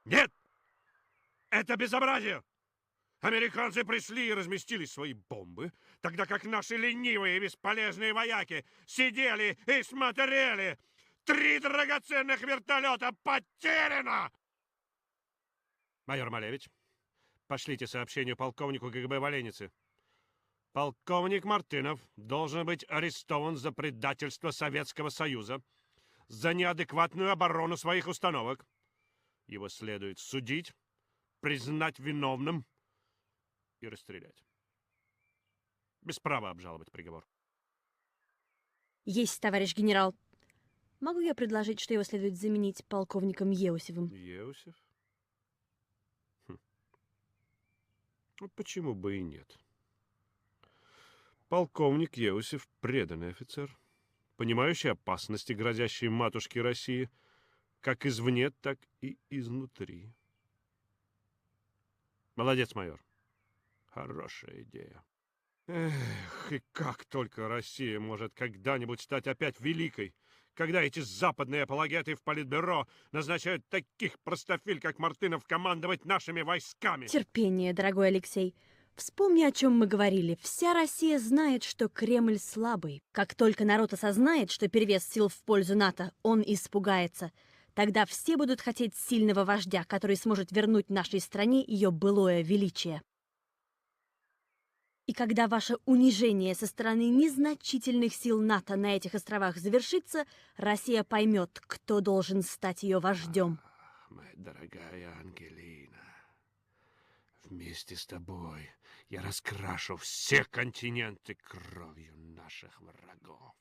Нет! Это безобразие! Американцы пришли и разместили свои бомбы, тогда как наши ленивые и бесполезные вояки сидели и смотрели. 3 драгоценных вертолета потеряно! Майор Малевич, пошлите сообщение полковнику КГБ Валеницы. Полковник Мартынов должен быть арестован за предательство Советского Союза, за неадекватную оборону своих установок. Его следует судить, признать виновным и расстрелять. Без права обжаловать приговор. Есть, товарищ генерал. Могу я предложить, что его следует заменить полковником Еусевым? Еусев? Ну, почему бы и нет? Полковник Еусев — преданный офицер, понимающий опасности, грозящие матушке России, как извне, так и изнутри. Молодец, майор. Хорошая идея. Эх, и как только Россия может когда-нибудь стать опять великой, когда эти западные апологеты в Политбюро назначают таких простофиль, как Мартынов, командовать нашими войсками. Терпение, дорогой Алексей. Вспомни, о чем мы говорили. Вся Россия знает, что Кремль слабый. Как только народ осознает, что перевес сил в пользу НАТО, он испугается. Тогда все будут хотеть сильного вождя, который сможет вернуть нашей стране ее былое величие. И когда ваше унижение со стороны незначительных сил НАТО на этих островах завершится, Россия поймет, кто должен стать ее вождем. Ах, моя дорогая Ангелина, вместе с тобой я раскрашу все континенты кровью наших врагов.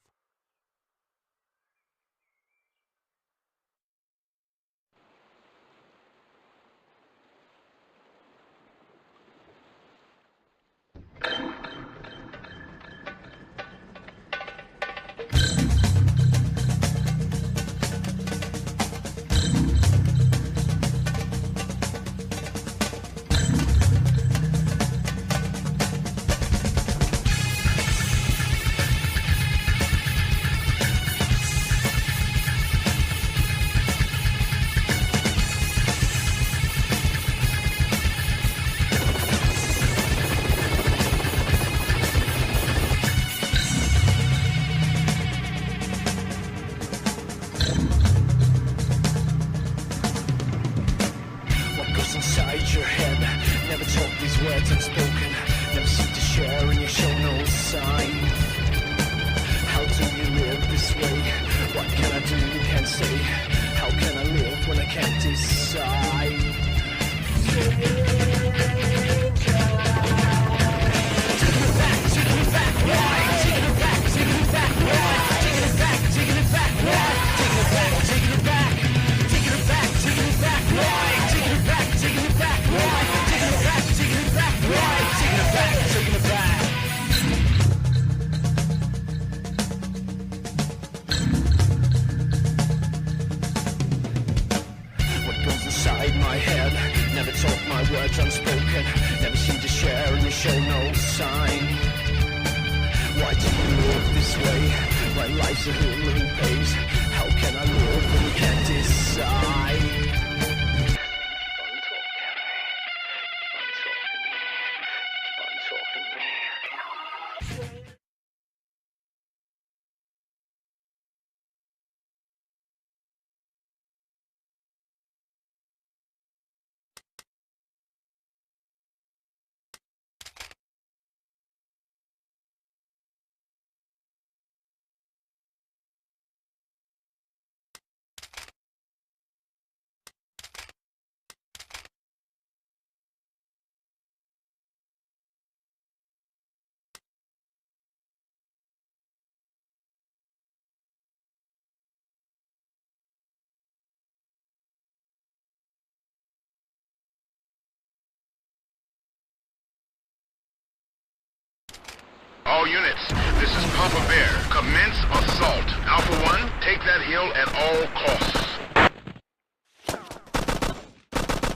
All units, this is Papa Bear. Commence assault. Alpha 1, take that hill at all costs.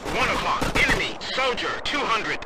1 o'clock. Enemy. Soldier. 200.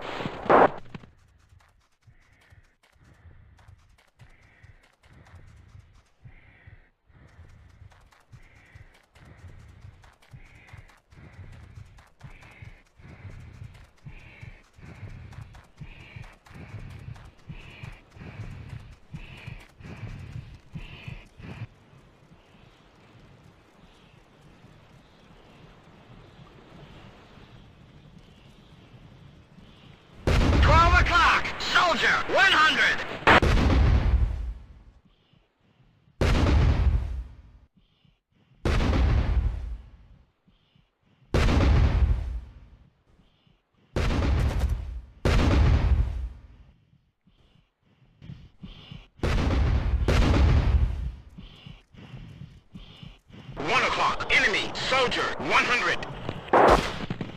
1 o'clock, enemy, soldier, 100.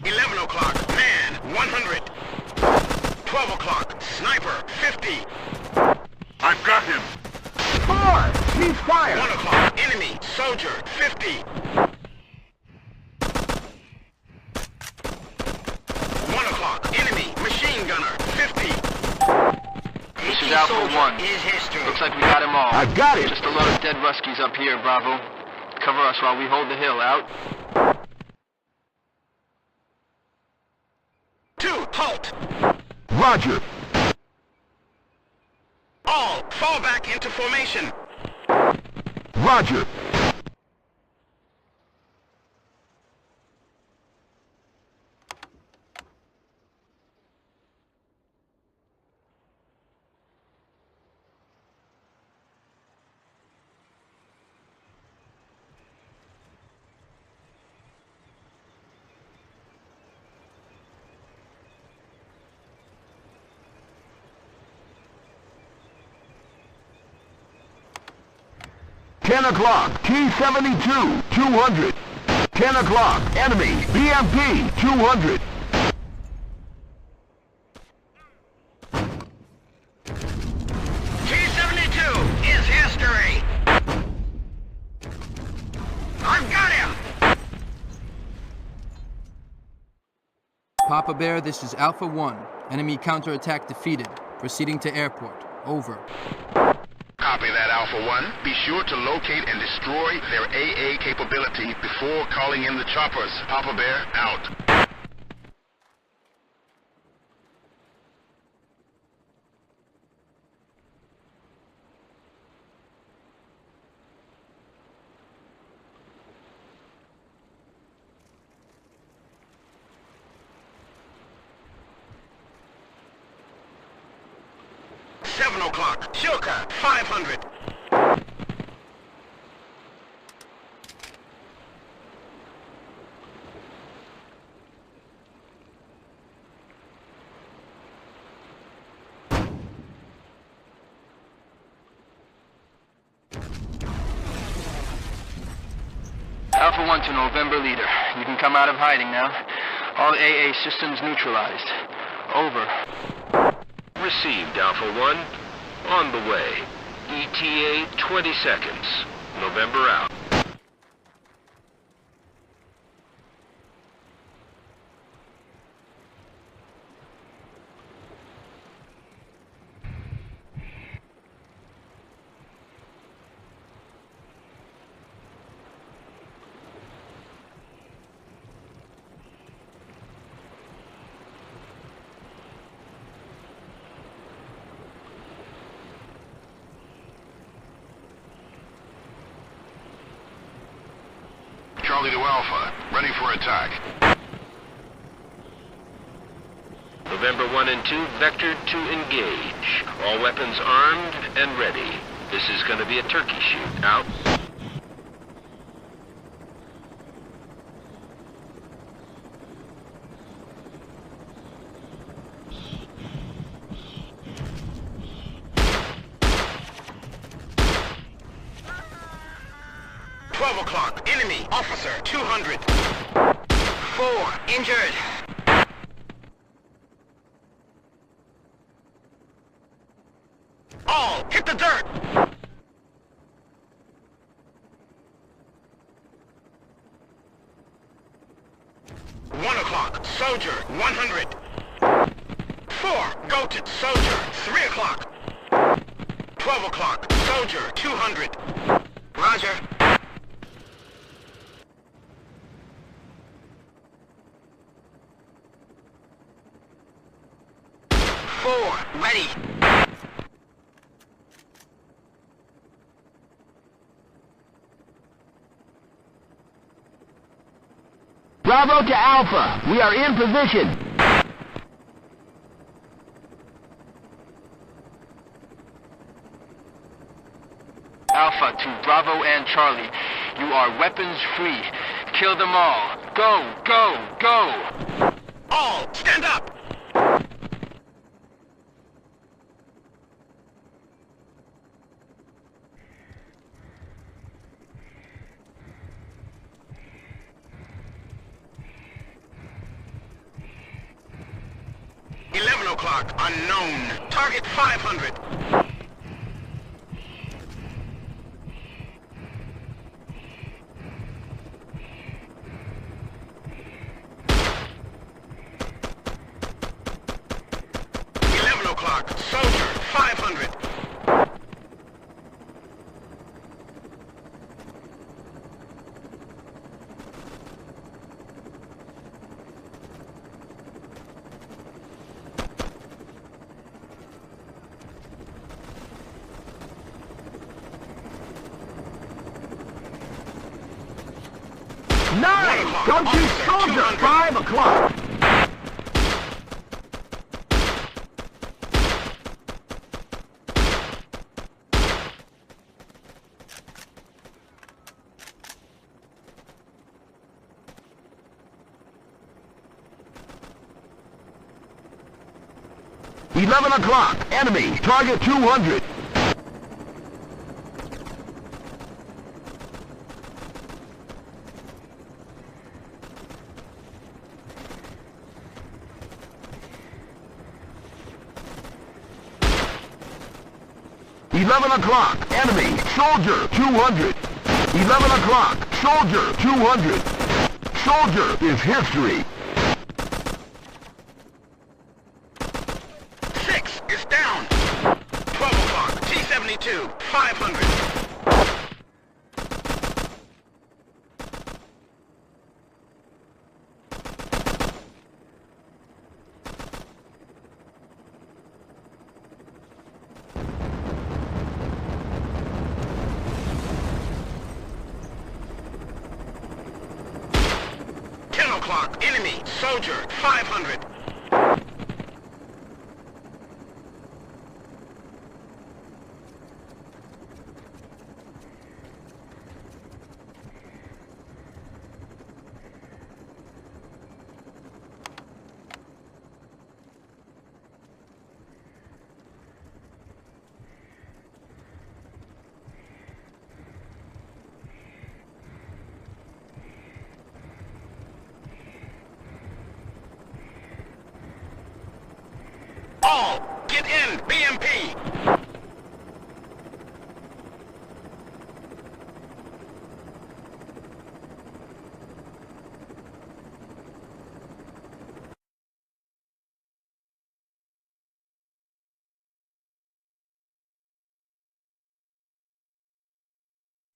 11 o'clock, man, 100. 12 o'clock, sniper, 50. I've got him. 4, cease fire. 1 o'clock, enemy, soldier, 50. 1 o'clock, enemy, machine gunner, 50. This is Alpha 1. Is history. Looks like we got them all. I've got it. Just a load of dead Ruskies up here, Bravo. Cover us while we hold the hill. Out. 2, halt. Roger. All, fall back into formation. Roger. Ten o'clock, T-72, 200. 10 o'clock, enemy, BMP, 200. T-72 is history. I've got him. Papa Bear, this is Alpha 1. Enemy counterattack defeated. Proceeding to airport. Over. Copy that, Alpha 1. Be sure to locate and destroy their AA capability before calling in the choppers. Papa Bear, out. Seven o'clock, Shilka, 500. Alpha 1 to November leader. You can come out of hiding now. All AA systems neutralized. Over. Received, Alpha 1. On the way. ETA 20 seconds. November out. Charlie to Alpha, ready for attack. November 1 and 2, vectored to engage. All weapons armed and ready. This is going to be a turkey shoot. Out. Enemy, officer, 200. 4, injured. All, hit the dirt. One o'clock, soldier, 100. 4, goated, soldier, 3 o'clock. 12 o'clock, soldier, 200. Roger. 4, ready. Bravo to Alpha. We are in position. Alpha to Bravo and Charlie. You are weapons free. Kill them all. Go, go, go! All, stand up! o'clock, unknown. Target 500. Soldier, 500. Nine! Don't you soldier! 5 o'clock! $11 o'clock. Enemy. Target 200. $11 enemy, soldier, 200. 11 o'clock, soldier, 200. Soldier is history. 6 is down. 12 o'clock, T-72, 500. Enemy, soldier, 500. All, get in, BMP!